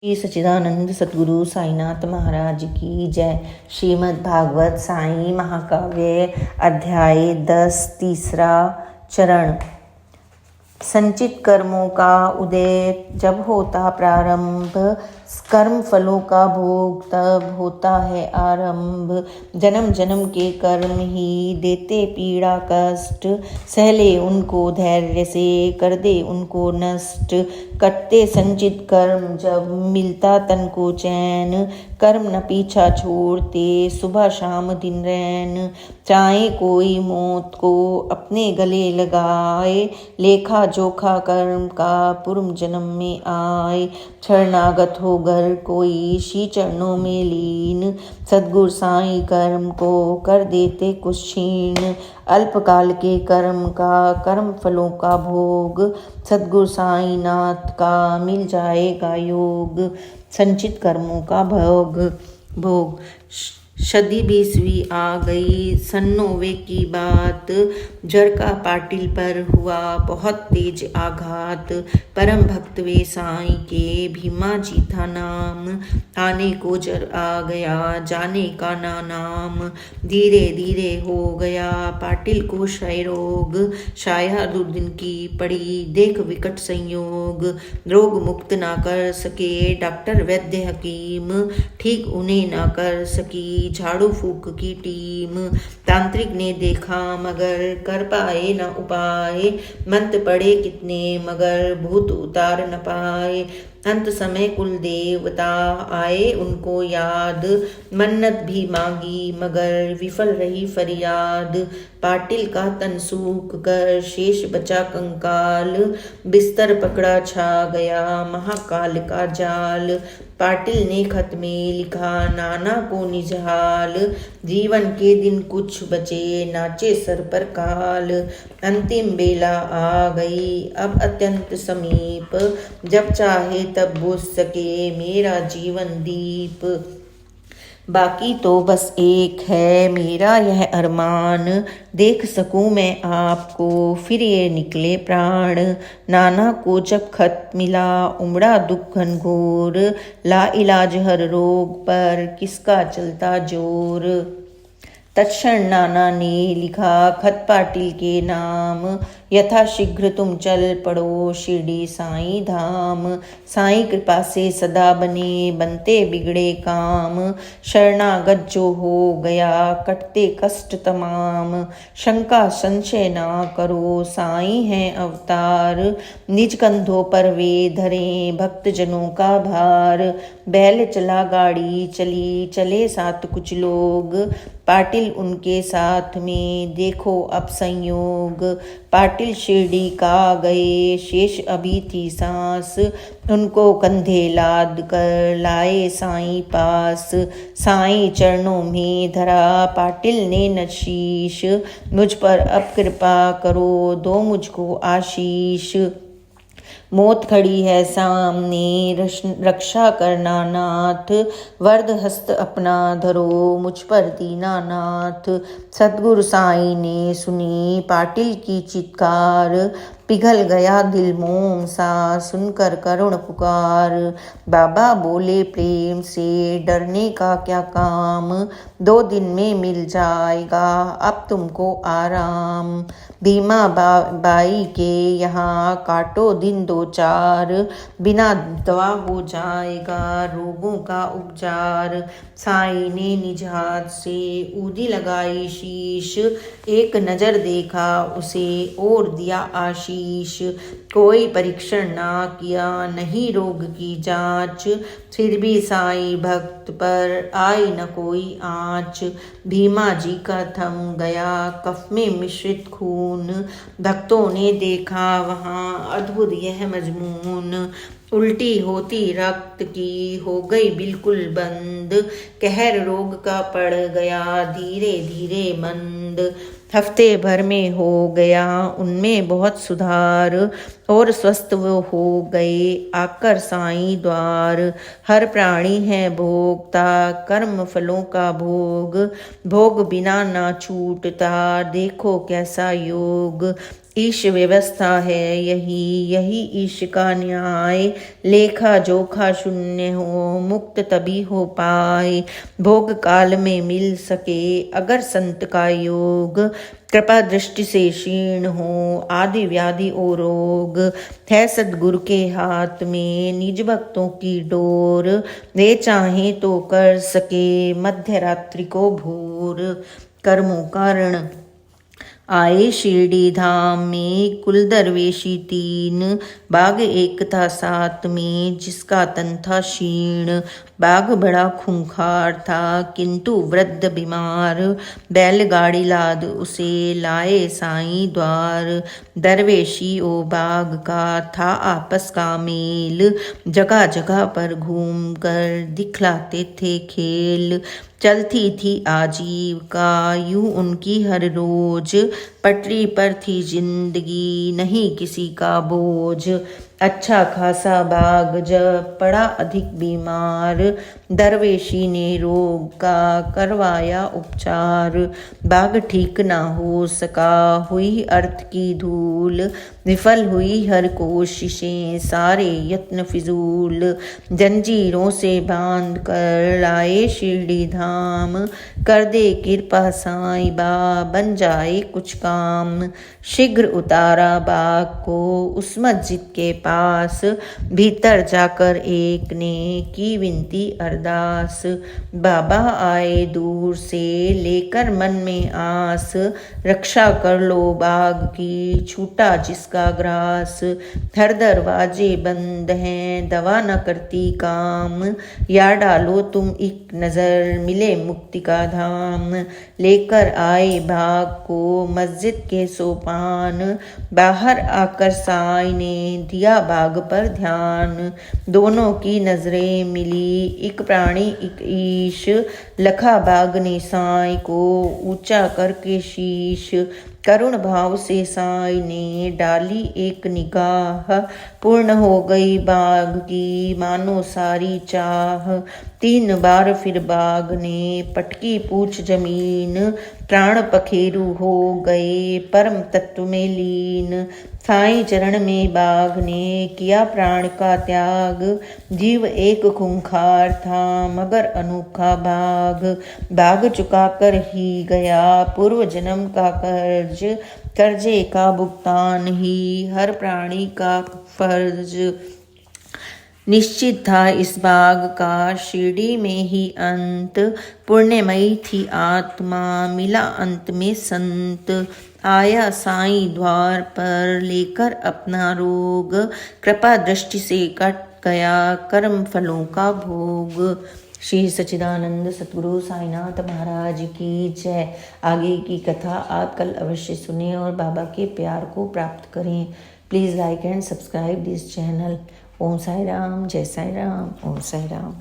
श्री सच्चिदानंद सद्गुरु साईनाथ महाराज की जय। श्रीमद् भागवत साई महाकाव्य अध्याय 10 तीसरा चरण। संचित कर्मों का उदय जब होता प्रारंभ, कर्म फलों का भोग तब होता है आरंभ। जन्म जन्म के कर्म ही देते पीड़ा कष्ट, सहले उनको धैर्य से कर दे उनको नष्ट। कटते संचित कर्म जब मिलता तन को चैन, कर्म न पीछा छोड़ते सुबह शाम दिन रैन। चाहे कोई मौत को अपने गले लगाए, लेखा जोखा कर्म का पूर्व जन्म में आए। शरणागत हो घर कोई श्री चरणों में लीन, सद्गुरु साईं कर्म को कर देते कुछ क्षीण। अल्पकाल के कर्म का कर्म फलों का भोग, सद्गुरु साईं नाथ का मिल जाएगा योग। संचित कर्मों का भोग। सदी 20वीं आ गई, सन्नोवे की बात। जड़ का पाटिल पर हुआ बहुत तेज आघात। परम भक्त वे साईं के भीमा जी था नाम, आने को जर आ गया जाने का ना नाम। धीरे धीरे हो गया पाटिल को क्षय रोग, छाया दुर्दिन की पड़ी देख विकट संयोग। रोग मुक्त ना कर सके डॉक्टर वैद्य हकीम, ठीक उन्हें ना कर सकी झाड़ू फूक की टीम। तांत्रिक ने देखा मगर कर पाए न उपाय, मंत्र पड़े कितने मगर भूत उतार न पाए। अंत समय कुल देवता आए उनको याद, मन्नत भी मांगी मगर विफल रही फरियाद। पाटिल का तन सूख कर शेष बचा कंकाल, बिस्तर पकड़ा छा गया महाकाल का जाल। पाटिल ने खत में लिखा नाना को निज हाल, जीवन के दिन कुछ बचे नाचे सर पर काल। अंतिम बेला आ गई अब अत्यंत समीप, जब चाहे तब बुझ सके मेरा जीवन दीप। बाकी तो बस एक है मेरा यह अरमान, देख सकूं मैं आपको फिर ये निकले प्राण। नाना को जब खत मिला उमड़ा दुख घनघोर, ला इलाज हर रोग पर किसका चलता जोर। तत्क्षण नाना ने लिखा खत पाटिल के नाम, यथाशीघ्र तुम चल पड़ो शिरडी साईं धाम। साईं कृपा से सदा बने बनते बिगड़े काम, शरणागत जो हो गया कटते कष्ट तमाम। शंका संशय ना करो साईं हैं अवतार, निज कंधों पर वे धरे भक्त जनों का भार। बैल चला गाड़ी चली चले साथ कुछ लोग, पाटिल उनके साथ में देखो अब संयोग। पाटिल शिरडी का गए शेष अभी थी सांस, उनको कंधे लाद कर लाए साईं पास। साईं चरणों में धरा पाटिल ने न शीश, मुझ पर अब कृपा करो दो मुझको आशीष। मौत खड़ी है सामने रक्षा करना नाथ, वरद हस्त अपना धरो मुझ पर दीनानाथ। सद्गुरु साईं ने सुनी पाटिल की चित्कार, पिघल गया दिल मोम सा सुनकर करुण पुकार। बाबा बोले प्रेम से डरने का क्या काम, 2 दिन में मिल जाएगा अब तुमको आराम। भीमा बाई के यहाँ काटो दिन 2-4, बिना दवा हो जाएगा रोगों का उपचार। साईं ने निज हाथ से ऊदी लगाई शीश, एक नजर देखा उसे और दिया आशीष। कोई परीक्षण ना किया नहीं रोग की जांच, फिर भी साईं भक्त पर आई न कोई आँच। भीमा जी का थम गया कफ में मिश्रित खून, भक्तों ने देखा वहाँ अद्भुत यह मजमून। उल्टी होती रक्त की हो गई बिल्कुल बंद, कहर रोग का पड़ गया धीरे धीरे मंद। हफ्ते भर में हो गया उनमें बहुत सुधार, और स्वस्थ वो हो गए आकर साईं द्वार। हर प्राणी है भोगता कर्म फलों का भोग, भोग बिना ना छूटता देखो कैसा योग। ईश व्यवस्था है यही ईश का न्याय। लेखा जोखा शून्य हो मुक्त तभी हो पाए। भोग काल में मिल सके अगर संत का योग। कृपा दृष्टि से क्षीण हो आदि व्याधि और रोग। है सद्गुरु के हाथ में निज भक्तों की डोर। वे चाहे तो कर सके मध्य रात्रि को भोर। कर्मों कारण आए शिरडी धाम में कुल दरवेशी 3। बाघ एक था साथ में जिसका तन था क्षीण। बाघ बड़ा खूंखार था किंतु वृद्ध बीमार। बैलगाड़ी लाद उसे लाए साईं द्वार। दरवेशी ओ बाघ का था आपस का मेल। जगह जगह पर घूम कर दिखलाते थे खेल। चलती थी आजीविका यूं उनकी हर रोज। पटरी पर थी जिंदगी नहीं किसी का बोझ। अच्छा खासा बाघ जब पड़ा अधिक बीमार। दरवेशी ने रोग का करवाया उपचार। बाघ ठीक ना हो सका हुई अर्थ की धूल। विफल हुई हर कोशिशें सारे यत्न फिजूल। जंजीरों से बांध कर लाए शिरडी धाम। कर दे कृपा साईं बा बन जाए कुछ काम। शीघ्र उतारा बाघ को उस मस्जिद के पास। भीतर जाकर एक ने की विनती अरदास। बाबा आए दूर से लेकर मन में आस। रक्षा कर लो बाघ की छूटा जिसका ग्रास। हर दरवाजे बंद हैं दवा न करती काम। या डालो तुम एक नजर मिले मुक्ति का धाम। लेकर आए बाघ को मस्जिद के सोपान। बाहर आकर साईं ने दिया बाघ पर ध्यान। दोनों की नजरें मिली एक प्राणी एक ईश। लखा बाघ ने साईं को ऊंचा करके शीश। करुण भाव से साईं ने डाली एक निगाह। पूर्ण हो गई बाघ की मानो सारी चाह। 3 बार फिर बाघ ने पटकी पूछ जमीन। प्राण पखेरु हो गए परम तत्व में लीन। साईं चरण में बाघ ने किया प्राण का त्याग। जीव एक खूंखार था मगर अनोखा बाघ। बाघ चुका कर ही गया पूर्व जन्म का कर्ज। कर्जे का भुगतान ही हर प्राणी का फर्ज। निश्चित था इस बाघ का शिरडी में ही अंत। पुण्यमयी थी आत्मा मिला अंत में संत। आया साईं द्वार पर लेकर अपना रोग। कृपा दृष्टि से कट गया कर्म फलों का भोग। श्री सच्चिदानंद सतगुरु साईनाथ महाराज की जय। आगे की कथा आप कल अवश्य सुनें और बाबा के प्यार को प्राप्त करें। Please like and subscribe this channel. ओम साई राम, जय साई राम, ओम साई राम।